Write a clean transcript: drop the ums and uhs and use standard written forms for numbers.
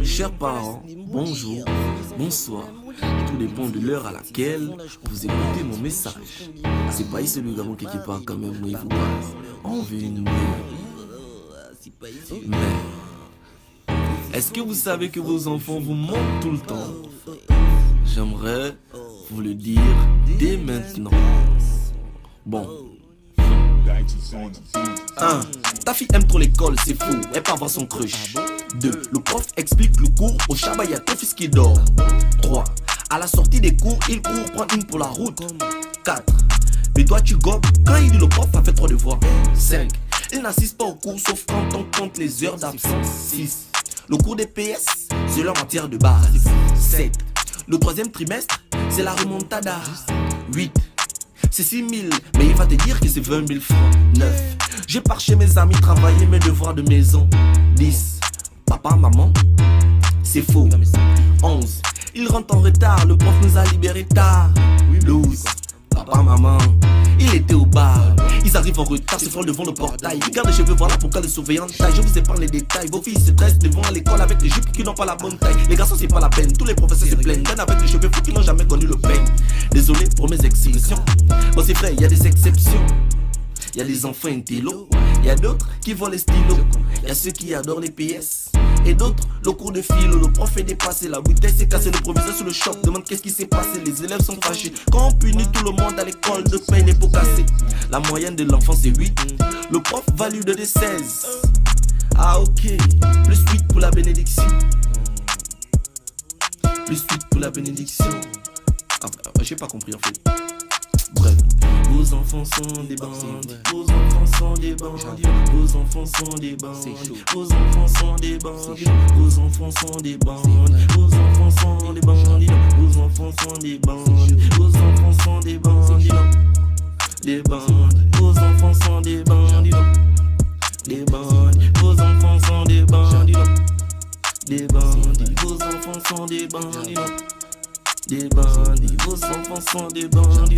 Chers parents, bonjour, bonsoir. Tout dépend de l'heure à laquelle vous écoutez mon message. C'est pas ici le gamin qui parle quand même, mais vous parle. On veut une mais est-ce que vous savez que vos enfants vous mentent tout le temps? J'aimerais vous le dire dès maintenant. Bon. 1. Ta fille aime trop l'école, c'est faux, elle part voir son crush. 2. Le prof explique le cours, au Shabbat y'a ton fils qui dort. 3. À la sortie des cours, il court prendre une pour la route. 4. Mais toi tu gobes quand il dit le prof a fait trop de devoirs. 5. Il n'assiste pas au cours sauf quand on compte les heures d'absence. 6. Le cours des PS, c'est leur matière de base. 7. Le troisième trimestre, c'est la remontada. 8. C'est 6 000, mais il va te dire que c'est 20 000 francs. 9. Je pars chez mes amis travailler mes devoirs de maison. 10. Papa, maman, c'est faux. 11. Il rentre en retard, le prof nous a libérés tard. 12. Papa, maman, il était au bar. Ils arrivent en retard, se font devant le portail. Ils gardent les cheveux, voilà pourquoi le surveillant taille. Je vous épargne les détails. Vos filles se dressent devant l'école avec les jupes qui n'ont pas la bonne taille. Les garçons, c'est pas la peine. Tous les professeurs se plaignent. Viennent avec les cheveux fous qui n'ont jamais connu le pain. Désolé pour mes expressions. Bon, c'est vrai, il y a des exceptions. Il y a des enfants intello. Il y a d'autres qui volent les stylos. Il y a ceux qui adorent les PS. Et d'autres, le cours de philo, le prof est dépassé. La bouteille s'est cassée, le proviseur sur le choc demande qu'est-ce qui s'est passé. Les élèves sont fâchés. Quand on punit tout le monde à l'école, de peine et pour casser. La moyenne de l'enfant c'est 8. Le prof va lui donner 16. Ah ok, plus 8 pour la bénédiction. Plus 8 pour la bénédiction. J'ai pas compris en fait. Bref. Vos enfants sont des bandits, vos enfants sont des bandits, vos enfants sont des bandits, vos enfants sont des bandits, vos enfants sont des bandits, vos enfants sont des bandits, vos enfants sont des bandits, vos enfants sont des bandits, des bandits, vos enfants sont des bandits, des bandits, vos enfants sont des bandits, des bandits, vos enfants sont des bandits. Des bandits, vos enfants sont des bandits.